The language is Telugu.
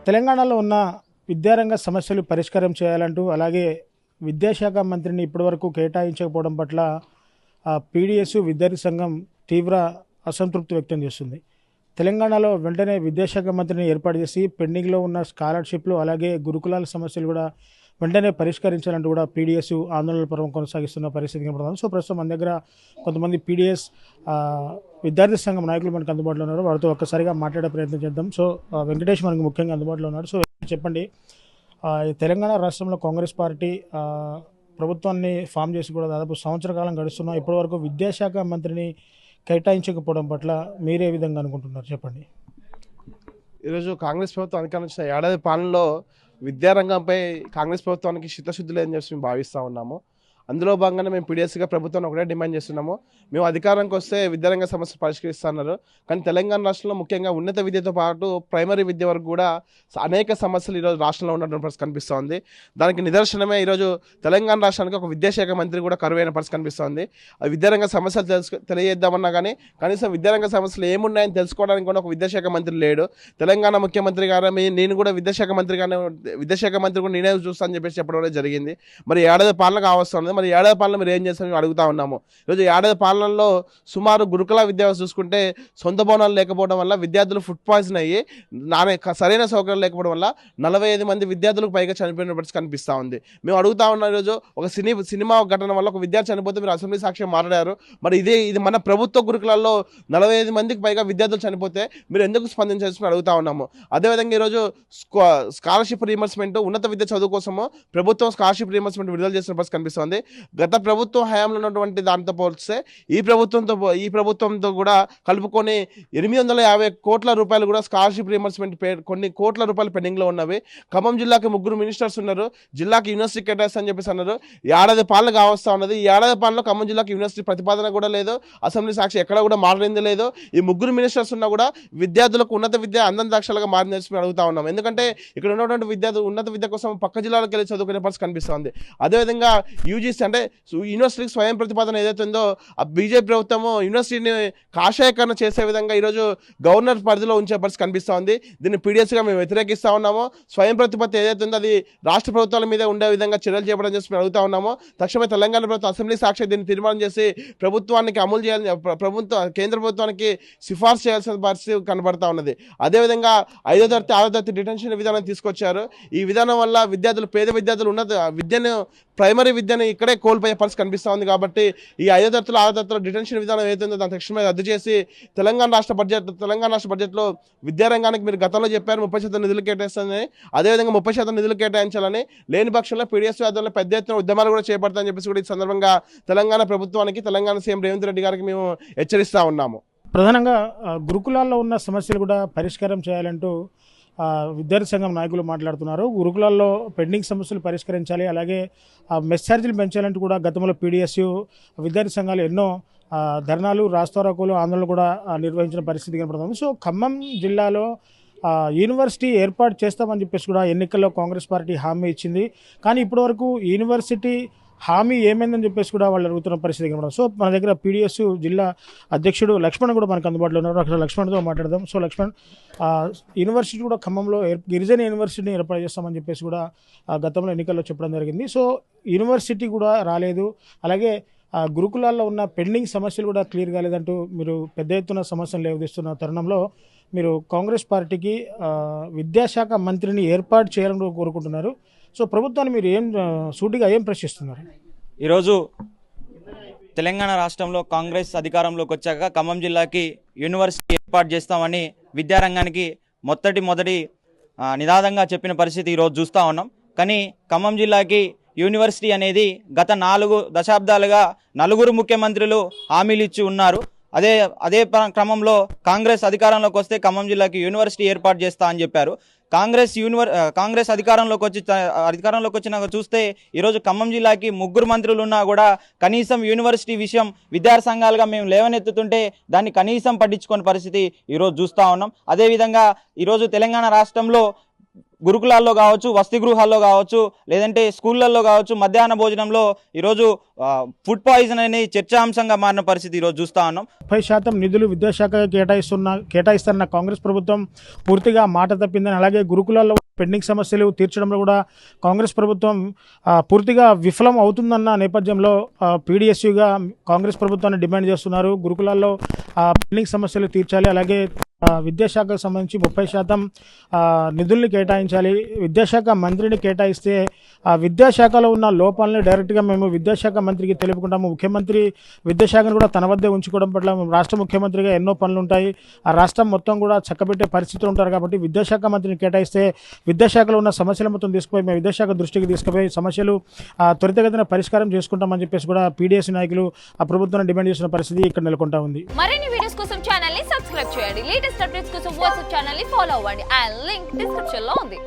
తెలంగాణలో ఉన్న విద్యారంగ సమస్యలు పరిష్కారం చేయాలంటూ అలాగే విద్యాశాఖ మంత్రిని ఇప్పటివరకు కేటాయించకపోవడం పట్ల పీడిఎస్ విద్యార్థి సంఘం తీవ్ర అసంతృప్తి వ్యక్తం చేస్తుంది. తెలంగాణలో వెంటనే విద్యాశాఖ మంత్రిని ఏర్పాటు చేసి పెండింగ్లో ఉన్న స్కాలర్షిప్లు అలాగే గురుకులాల సమస్యలు కూడా వెంటనే పరిష్కరించాలంటూ కూడా పీడిఎస్ ఆందోళన పర్వం కొనసాగిస్తున్న పరిస్థితి కనబడుతుంది. సో ప్రస్తుతం మన దగ్గర కొంతమంది పీడిఎస్ విద్యార్థి సంఘం నాయకులు మనకు అందుబాటులో ఉన్నారు. వారితో ఒక్కసారిగా మాట్లాడే ప్రయత్నం చేద్దాం. సో వెంకటేష్ మనకు ముఖ్యంగా అందుబాటులో ఉన్నాడు. సో చెప్పండి, తెలంగాణ రాష్ట్రంలో కాంగ్రెస్ పార్టీ ప్రభుత్వాన్ని ఫామ్ చేసి కూడా దాదాపు సంవత్సర కాలం గడుస్తున్నా ఇప్పటివరకు విద్యాశాఖ మంత్రిని కేటాయించకపోవడం పట్ల మీరే విధంగా అనుకుంటున్నారు, చెప్పండి. ఈరోజు కాంగ్రెస్ ప్రభుత్వం అధికారం వచ్చిన ఏడాది పాలనలో విద్యారంగంపై కాంగ్రెస్ ప్రభుత్వానికి చిత్తశుద్ధి లేదని చెప్పి మేము భావిస్తూ ఉన్నాము. అందులో భాగంగానే మేము పీడిఎస్గా ప్రభుత్వాన్ని ఒకటే డిమాండ్ చేస్తున్నాము. మేము అధికారానికి వస్తే విద్యారంగ సమస్యలు పరిష్కరిస్తున్నారు, కానీ తెలంగాణ రాష్ట్రంలో ముఖ్యంగా ఉన్నత విద్యతో పాటు ప్రైమరీ విద్య వరకు కూడా అనేక సమస్యలు ఈరోజు రాష్ట్రంలో ఉన్నటువంటి పరిస్థితి కనిపిస్తోంది. దానికి నిదర్శనమే ఈరోజు తెలంగాణ రాష్ట్రానికి ఒక విద్యాశాఖ మంత్రి కూడా కరువైన పరిస్థితి కనిపిస్తోంది. విద్యారంగ సమస్యలు తెలియజేద్దామన్నా కానీ కనీసం విద్యారంగ సమస్యలు ఏమున్నాయని తెలుసుకోవడానికి కూడా ఒక విద్యాశాఖ మంత్రి లేడు. తెలంగాణ ముఖ్యమంత్రి గారు నేను కూడా విద్యాశాఖ మంత్రి కూడా నేనే చూస్తానని చెప్పేసి చెప్పడం జరిగింది. మరి ఏడాది పాలన కావస్తుంది. మరి ఏడాది పాలన మీరు ఏం చేస్తారని అడుగుతా ఉన్నాము. ఈరోజు ఏడాది పాలనలో సుమారు గురుకుల విద్య చూసుకుంటే సొంత భవనాలు లేకపోవడం వల్ల విద్యార్థులు ఫుడ్ పాయిజన్ అయ్యి సరైన సౌకర్యాలు లేకపోవడం వల్ల 45 మంది విద్యార్థులకు పైగా చనిపోయిన పరిస్థితి కనిపిస్తూ ఉంది. మేము అడుగుతా ఉన్నాం, ఈరోజు ఒక సినిమా ఘటన వల్ల ఒక విద్యార్థి చనిపోతే మీరు అసెంబ్లీ సాక్ష్యం మాట్లాడారు. మరి ఇది మన ప్రభుత్వ గురుకులాల్లో 45 మందికి పైగా విద్యార్థులు చనిపోతే మీరు ఎందుకు స్పందించాల్సి అడుగుతా ఉన్నాము. అదేవిధంగా ఈరోజు స్కాలర్షిప్ రీయింబర్స్మెంట్ ఉన్నత విద్య చదువు కోసము ప్రభుత్వం స్కాలర్షిప్ రీయింబర్స్మెంట్ విడుదల చేసిన పరిస్థితి కనిపిస్తుంది. గత ప్రభుత్వం హయాంలో ఉన్నటువంటి దాంతో పోల్స్తే ఈ ప్రభుత్వంతో కూడా కలుపుకొని 850 కోట్ల రూపాయలు కూడా స్కాలర్షిప్ రీయింబర్స్మెంట్ కొన్ని కోట్ల రూపాయలు పెండింగ్లో ఉన్నవి. ఖమ్మం జిల్లాకి 3 మినిస్టర్స్ ఉన్నారు, జిల్లాకి యూనివర్సిటీ కేటాయిస్తా అని చెప్పేసి అన్నారు. ఏడాది పాలన కావస్తా ఉన్నది. ఈ ఏడాది పాలనలో ఖమ్మం జిల్లాకి యూనివర్సిటీ ప్రతిపాదన కూడా లేదు, అసెంబ్లీ సాక్షి ఎక్కడ కూడా మారింది లేదు. ఈ 3 మినిస్టర్స్ ఉన్నా కూడా విద్యార్థులకు ఉన్నత విద్య అందం దాక్షలుగా మారిందని అడుగుతా ఉన్నాం. ఎందుకంటే ఇక్కడ ఉన్నటువంటి విద్యార్థులు ఉన్నత విద్య కోసం పక్క జిల్లాలకు వెళ్ళి చదువుకునే పరిస్థితి కనిపిస్తుంది. అదేవిధంగా యూజీసీ అంటే యూనివర్సిటీకి స్వయం ప్రతిపాదన ఏదైతే ఉందో ఆ బీజేపీ ప్రభుత్వము యూనివర్సిటీని కాషాయకరణ చేసే విధంగా ఈరోజు గవర్నర్ పరిధిలో ఉంచే పరిస్థితి కనిపిస్తూ ఉంది. దీన్ని పీడిఎస్గా మేము వ్యతిరేకిస్తూ ఉన్నాము. స్వయం ప్రతిపత్తి ఏదైతే ఉందో అది రాష్ట్ర ప్రభుత్వాల మీద ఉండే విధంగా చర్యలు చేపడం చేసి మేము అడుగుతా ఉన్నాము. తక్షణమే తెలంగాణ ప్రభుత్వం అసెంబ్లీ సాక్షి దీన్ని తీర్మానం చేసి ప్రభుత్వానికి అమలు చేయాలని కేంద్ర ప్రభుత్వానికి సిఫార్సు చేయాల్సిన పరిస్థితి కనబడతా ఉన్నది. అదేవిధంగా 5వ తరగతి 6వ తరగతి డిటెన్షన్ విధానం తీసుకొచ్చారు. ఈ విధానం వల్ల పేద విద్యార్థులు ఉన్నత విద్యను ప్రైమరీ విద్యను ఇక్కడే కోల్పోయే పరిస్థితి కనిపిస్తూ ఉంది. కాబట్టి ఈ 5వ తరగతులు 6వ తరగతుల డిటెన్షన్ విధానం ఏదైతుందో దాని తక్షణమే రద్దు చేసి తెలంగాణ రాష్ట్ర బడ్జెట్లో విద్యారంగానికి మీరు గతంలో చెప్పారు 30% నిధులు కేటాయిస్తారని, అదేవిధంగా 30% నిధులు కేటాయించాలని, లేని పక్షంలో పీడిఎస్ ఆధ్వర్యంలో పెద్ద ఎత్తున ఉద్యమాలు కూడా చేపడతామని చెప్పేసి కూడా ఈ సందర్భంగా తెలంగాణ ప్రభుత్వానికి తెలంగాణ సీఎం రేవంత్ రెడ్డి గారికి మేము హెచ్చరిస్తూ ఉన్నాము. ప్రధానంగా గురుకులాల్లో ఉన్న సమస్యలు కూడా పరిష్కారం చేయాలంటూ విద్యార్థి సంఘం నాయకులు మాట్లాడుతున్నారు. గురుకులాల్లో పెండింగ్ సమస్యలు పరిష్కరించాలి, అలాగే మెస్ ఛార్జీలు పెంచాలంటూ కూడా గతంలో పీడిఎస్ విద్యార్థి సంఘాలు ఎన్నో ధర్నాలు, రాస్తారోకోలు, ఆందోళనలు కూడా నిర్వహించిన పరిస్థితి కనపడుతుంది. సో ఖమ్మం జిల్లాలో యూనివర్సిటీ ఏర్పాటు చేస్తామని చెప్పేసి కూడా ఎన్నికల్లో కాంగ్రెస్ పార్టీ హామీ ఇచ్చింది. కానీ ఇప్పటివరకు యూనివర్సిటీ హామీ ఏమైందని చెప్పేసి కూడా వాళ్ళు అడుగుతున్న పరిస్థితి కనబడదు. సో మన దగ్గర పీడిఎస్ జిల్లా అధ్యక్షుడు లక్ష్మణ్ కూడా మనకు అందుబాటులో ఉన్నారు. అక్కడ లక్ష్మణ్తో మాట్లాడదాం. సో లక్ష్మణ్, యూనివర్సిటీ కూడా ఖమ్మంలో గిరిజన యూనివర్సిటీని ఏర్పాటు చేస్తామని చెప్పేసి కూడా గతంలో ఎన్నికల్లో చెప్పడం జరిగింది. సో యూనివర్సిటీ కూడా రాలేదు, అలాగే గురుకులాల్లో ఉన్న పెండింగ్ సమస్యలు కూడా క్లియర్ కాలేదంటూ మీరు పెద్ద ఎత్తున సమస్యలు లేవదీస్తున్న తరుణంలో మీరు కాంగ్రెస్ పార్టీకి విద్యాశాఖ మంత్రిని ఏర్పాటు చేయాలని కోరుకుంటున్నారు. సో ప్రభుత్వాన్ని మీరు సూటిగా ఏం ప్రశ్నిస్తున్నారు? ఈరోజు తెలంగాణ రాష్ట్రంలో కాంగ్రెస్ అధికారంలోకి వచ్చాక ఖమ్మం జిల్లాకి యూనివర్సిటీ ఏర్పాటు చేస్తామని విద్యారంగానికి మొదటి నినాదంగా చెప్పిన పరిస్థితి ఈరోజు చూస్తూ ఉన్నాం. కానీ ఖమ్మం జిల్లాకి యూనివర్సిటీ అనేది గత 4 దశాబ్దాలుగా 4 ముఖ్యమంత్రులు హామీలు ఇచ్చి ఉన్నారు. అదే క్రమంలో కాంగ్రెస్ అధికారంలోకి వస్తే ఖమ్మం జిల్లాకి యూనివర్సిటీ ఏర్పాటు చేస్తా అని చెప్పారు. కాంగ్రెస్ అధికారంలోకి వచ్చిన చూస్తే ఈరోజు ఖమ్మం జిల్లాకి 3 మంత్రులు ఉన్నా కూడా కనీసం యూనివర్సిటీ విషయం విద్యార్థి సంఘాలుగా మేము లేవనెత్తుతుంటే దాన్ని కనీసం పట్టించుకునే పరిస్థితి ఈరోజు చూస్తూ ఉన్నాం. అదేవిధంగా ఈరోజు తెలంగాణ రాష్ట్రంలో గురుకులాల్లో కావచ్చు, వసతి గృహాల్లో కావచ్చు, లేదంటే స్కూళ్ళల్లో కావచ్చు, మధ్యాహ్న భోజనంలో ఈరోజు ఫుడ్ పాయిజన్ అనే చర్చాంశంగా మారిన పరిస్థితి ఈరోజు చూస్తూ ఉన్నాం. 30% నిధులు విద్యాశాఖకి కేటాయిస్తున్న కాంగ్రెస్ ప్రభుత్వం పూర్తిగా మాట తప్పిందని, అలాగే గురుకులాల్లో పెండింగ్ సమస్యలు తీర్చడంలో కూడా కాంగ్రెస్ ప్రభుత్వం పూర్తిగా విఫలం అవుతుందన్న నేపథ్యంలో పీడీఎస్యూగా కాంగ్రెస్ ప్రభుత్వాన్ని డిమాండ్ చేస్తున్నారు. గురుకులాల్లో పెండింగ్ సమస్యలు తీర్చాలి, అలాగే విద్యాశాఖకు సంబంధించి 30% నిధుల్ని కేటాయించాలి. విద్యాశాఖ మంత్రిని కేటాయిస్తే ఆ విద్యాశాఖలో ఉన్న లోపాలని డైరెక్ట్గా మేము విద్యాశాఖ మంత్రికి తెలుపుకుంటాము. ముఖ్యమంత్రి విద్యాశాఖను కూడా తన వద్దే ఉంచుకోవడం పట్ల రాష్ట్ర ముఖ్యమంత్రిగా ఎన్నో పనులు ఉంటాయి, ఆ రాష్ట్రం మొత్తం కూడా చక్కబెట్టే పరిస్థితులు ఉంటారు. కాబట్టి విద్యాశాఖ మంత్రిని కేటాయిస్తే విద్యాశాఖలో ఉన్న సమస్యలు మొత్తం తీసుకుపోయి మేము విద్యాశాఖ దృష్టికి తీసుకుపోయి సమస్యలు త్వరితగతిన పరిష్కారం చేసుకుంటామని చెప్పేసి కూడా పీడీఎస్ నాయకులు ఆ ప్రభుత్వాన్ని డిమాండ్ చేసిన పరిస్థితి ఇక్కడ నెలకొంటా ఉంది. మరిన్ని వీడియోస్ కోసం ఛానల్ ని సబ్స్క్రైబ్ చేయండి. లేటెస్ట్ అప్డేట్స్ కోసం వాట్సాప్ ఛానల్ ని ఫాలో అవ్వండి. ఆ లింక్ డిస్క్రిప్షన్ లో ఉంది.